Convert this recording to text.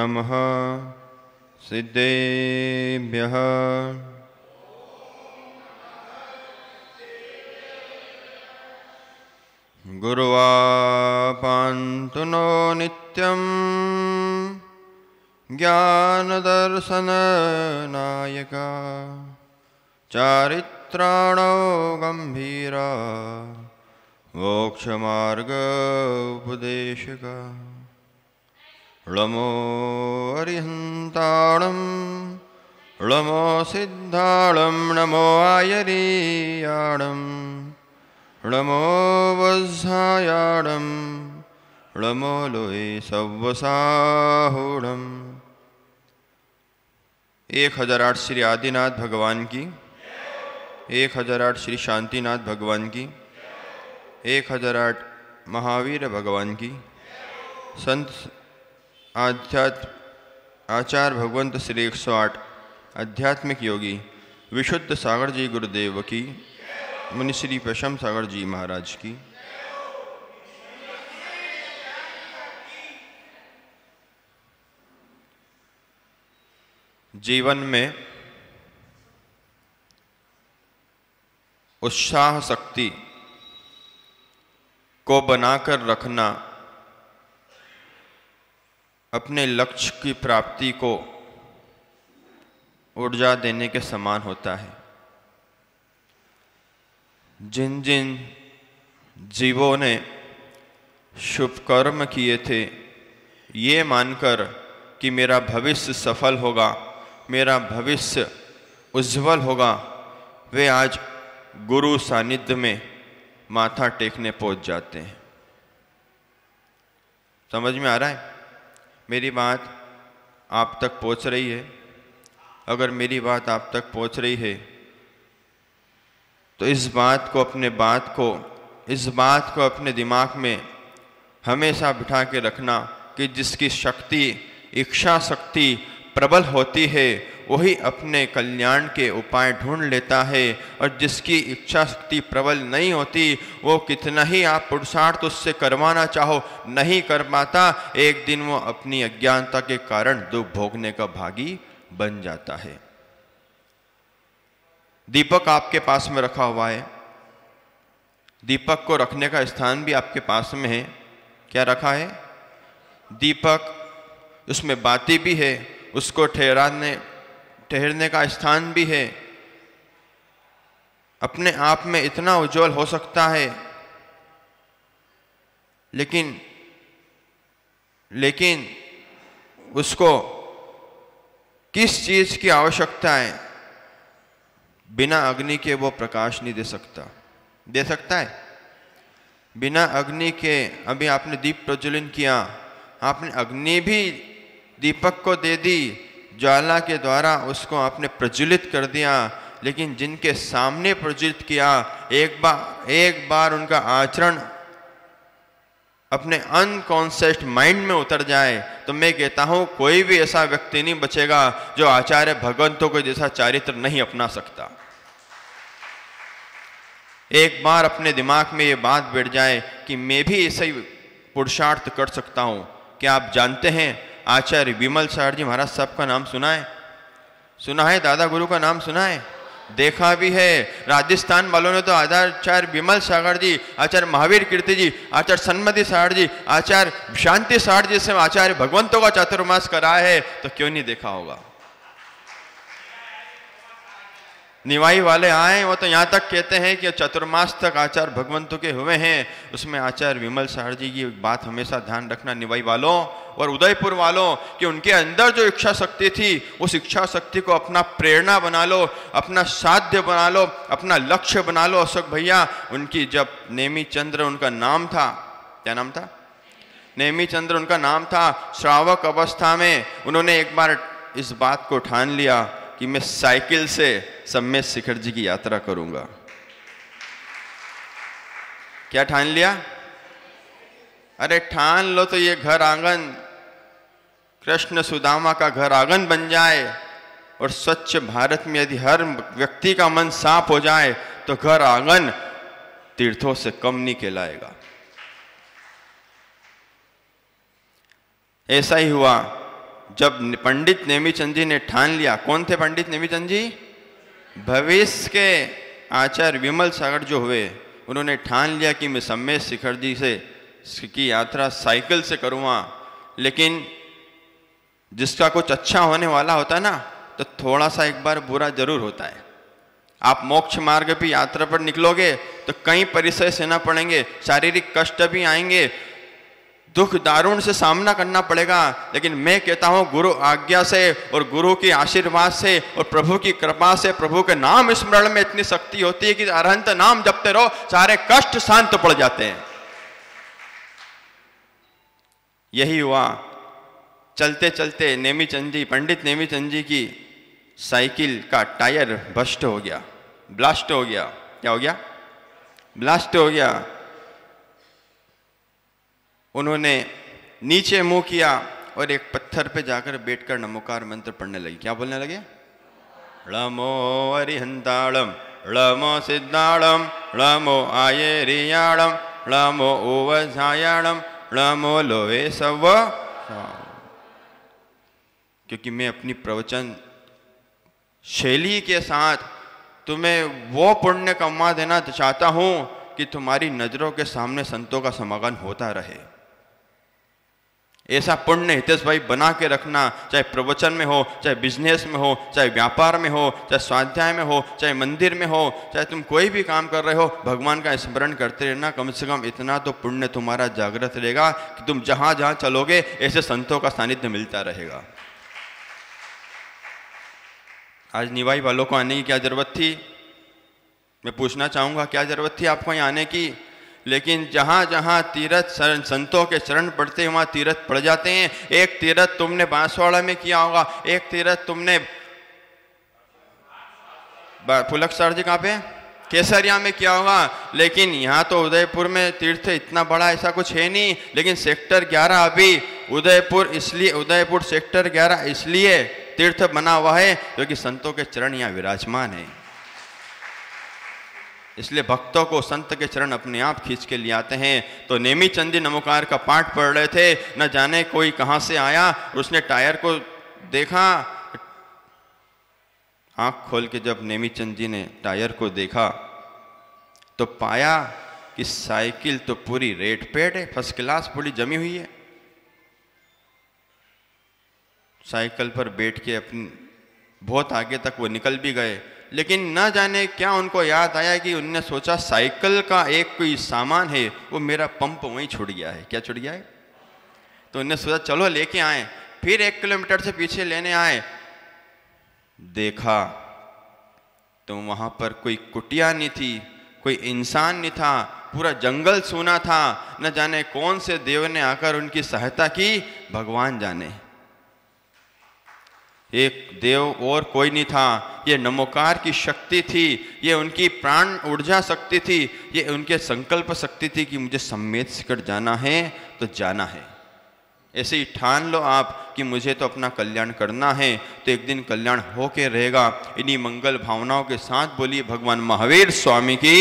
नमः सिद्धेभ्यः। गुरुवापान्तु नो नित्यं ज्ञानदर्शननायका चारित्राणो गम्भीरा मोक्षमार्गोपदेशका। ळमो अरिहन्ताणं ळमो सिद्धाणं नमो आयरीयाणं ळमो वज्झायाणं ळमो लोये सव्वसाहुणम्। 1008 श्री आदिनाथ भगवान की, 1008 श्री शांतिनाथ भगवान की, 1008 महावीर भगवान की। संत आचार्य भगवंत श्री 108 आध्यात्मिक योगी विशुद्ध सागर जी गुरुदेव की, मुनिश्री प्रशम सागर जी महाराज की। जीवन में उत्साह शक्ति को बनाकर रखना अपने लक्ष्य की प्राप्ति को ऊर्जा देने के समान होता है। जिन जिन जीवों ने शुभ कर्म किए थे ये मानकर कि मेरा भविष्य सफल होगा, मेरा भविष्य उज्जवल होगा, वे आज गुरु सानिध्य में माथा टेकने पहुंच जाते हैं। समझ में आ रहा है? मेरी बात आप तक पहुंच रही है? अगर मेरी बात आप तक पहुंच रही है तो इस बात को अपने दिमाग में हमेशा बिठा के रखना कि जिसकी शक्ति, इच्छा शक्ति प्रबल होती है वही अपने कल्याण के उपाय ढूंढ लेता है, और जिसकी इच्छा शक्ति प्रबल नहीं होती वो कितना ही आप पुरुषार्थ उससे करवाना चाहो नहीं कर पाता। एक दिन वो अपनी अज्ञानता के कारण दुख भोगने का भागी बन जाता है। दीपक आपके पास में रखा हुआ है, दीपक को रखने का स्थान भी आपके पास में है। क्या रखा है? दीपक, उसमें बाती भी है, उसको ठहरने का स्थान भी है। अपने आप में इतना उज्जवल हो सकता है, लेकिन उसको किस चीज की आवश्यकता है? बिना अग्नि के वो प्रकाश नहीं दे सकता। दे सकता है? बिना अग्नि के, अभी आपने दीप प्रज्वलन किया, आपने अग्नि भी दीपक को दे दी, ज्वाला के द्वारा उसको आपने प्रज्वलित कर दिया, लेकिन जिनके सामने प्रज्वलित किया एक बार उनका आचरण अपने अनकॉन्शियस माइंड में उतर जाए तो मैं कहता हूं कोई भी ऐसा व्यक्ति नहीं बचेगा जो आचार्य भगवंतों को जैसा चारित्र नहीं अपना सकता। एक बार अपने दिमाग में ये बात बैठ जाए कि मैं भी ऐसा ही पुरुषार्थ कर सकता हूं। क्या आप जानते हैं आचार्य विमल सागर जी महाराज साहब का नाम सुना है? सुना है? दादा गुरु का नाम सुना है? देखा भी है। राजस्थान वालों ने तो आचार्य विमल सागर जी, आचार्य महावीर कीर्ति जी, आचार्य सन्मति सागर जी, आचार्य शांति सागर जी से आचार्य भगवंतों का चातुर्मास कराया है, तो क्यों नहीं देखा होगा? निवाई वाले आए वो तो यहाँ तक कहते हैं कि चतुर्मास तक आचार्य भगवंतों के हुए हैं। उसमें आचार्य विमल सागर जी की बात हमेशा ध्यान रखना निवाई वालों और उदयपुर वालों कि उनके अंदर जो इच्छा शक्ति थी उस इच्छा शक्ति को अपना प्रेरणा बना लो, अपना साध्य बना लो, अपना लक्ष्य बना लो। अशोक भैया, उनकी जब नेमी चंद्र उनका नाम था, क्या नाम था? नेमी चंद्र उनका नाम था। श्रावक अवस्था में उन्होंने एक बार इस बात को ठान लिया कि मैं साइकिल से सम्मेद शिखर जी की यात्रा करूंगा। क्या ठान लिया? अरे ठान लो तो ये घर आंगन कृष्ण सुदामा का घर आंगन बन जाए, और स्वच्छ भारत में यदि हर व्यक्ति का मन साफ हो जाए तो घर आंगन तीर्थों से कम नहीं कहलाएगा। ऐसा ही हुआ जब पंडित नेमीचंद जी ने ठान लिया, कौन थे पंडित नेमीचंद जी? भविष्य के आचार्य विमल सागर जो हुए, उन्होंने ठान लिया कि मैं सम्मेद शिखर जी से की यात्रा साइकिल से करूँगा। लेकिन जिसका कुछ अच्छा होने वाला होता है ना, तो थोड़ा सा एक बार बुरा जरूर होता है। आप मोक्ष मार्ग पे यात्रा पर निकलोगे तो कई परिचय सहना पड़ेंगे, शारीरिक कष्ट भी आएंगे, दुख दारुण से सामना करना पड़ेगा। लेकिन मैं कहता हूं गुरु आज्ञा से और गुरु के आशीर्वाद से और प्रभु की कृपा से, प्रभु के नाम स्मरण में इतनी शक्ति होती है कि अरहंत नाम जपते रहो, सारे कष्ट शांत पड़ जाते हैं। यही हुआ। चलते चलते नेमीचंद जी, पंडित नेमीचंद जी की साइकिल का टायर बस्ट हो गया, ब्लास्ट हो गया। क्या हो गया? ब्लास्ट हो गया। उन्होंने नीचे मुंह किया और एक पत्थर पे जाकर बैठकर नमोकार मंत्र पढ़ने लगे। क्या बोलने लगे? ळमो अरिहंताड़म, ळमो सिद्धाड़म, ळमो आयेरियाड़म, ळमो ओवझायाड़म, ळमो लोवे सव। क्योंकि मैं अपनी प्रवचन शैली के साथ तुम्हें वो पुण्य कमा देना चाहता हूं कि तुम्हारी नजरों के सामने संतों का समागम होता रहे। ऐसा पुण्य हितेश भाई बना के रखना, चाहे प्रवचन में हो, चाहे बिजनेस में हो, चाहे व्यापार में हो, चाहे स्वाध्याय में हो, चाहे मंदिर में हो, चाहे तुम कोई भी काम कर रहे हो, भगवान का स्मरण करते रहना। कम से कम इतना तो पुण्य तुम्हारा जागृत रहेगा कि तुम जहां जहां चलोगे ऐसे संतों का सानिध्य मिलता रहेगा। आज निवाई वालों को आने की क्या जरूरत थी? मैं पूछना चाहूंगा, क्या जरूरत थी आपको यहाँ आने की? लेकिन जहां जहां तीर्थ संतों के चरण पड़ते हैं वहां तीर्थ पड़ जाते हैं। एक तीर्थ तुमने बांसवाड़ा में किया होगा, एक तीर्थ तुमने पुलक सर जी कहाँ पे केसरिया में किया होगा, लेकिन यहाँ तो उदयपुर में तीर्थ इतना बड़ा ऐसा कुछ है नहीं। लेकिन सेक्टर 11 अभी उदयपुर सेक्टर 11 इसलिए तीर्थ बना हुआ है क्योंकि संतों के चरण यहाँ विराजमान है। इसलिए भक्तों को संत के चरण अपने आप खींच के ले आते हैं। तो नेमीचंद जी नमोकार का पाठ पढ़ रहे थे, न जाने कोई कहां से आया, उसने टायर को देखा। आंख खोल के जब नेमीचंद जी ने टायर को देखा तो पाया कि साइकिल तो पूरी रेड पेड है, फर्स्ट क्लास, पूरी जमी हुई है। साइकिल पर बैठ के अपनी बहुत आगे तक वो निकल भी गए। लेकिन न जाने क्या उनको याद आया कि उनने सोचा साइकिल का एक कोई सामान है, वो मेरा पंप वहीं छूट गया है। क्या छूट गया है? तो उनने सोचा चलो लेके आए। फिर 1 किलोमीटर से पीछे लेने आए, देखा तो वहां पर कोई कुटिया नहीं थी, कोई इंसान नहीं था, पूरा जंगल सूना था। न जाने कौन से देव ने आकर उनकी सहायता की, भगवान जाने। एक देव और कोई नहीं था, ये नमोकार की शक्ति थी, ये उनकी प्राण ऊर्जा शक्ति थी, ये उनके संकल्प शक्ति थी कि मुझे सम्मेद शिखर जाना है तो जाना है। ऐसे ही ठान लो आप कि मुझे तो अपना कल्याण करना है, तो एक दिन कल्याण होके रहेगा। इन्हीं मंगल भावनाओं के साथ बोलिए भगवान महावीर स्वामी की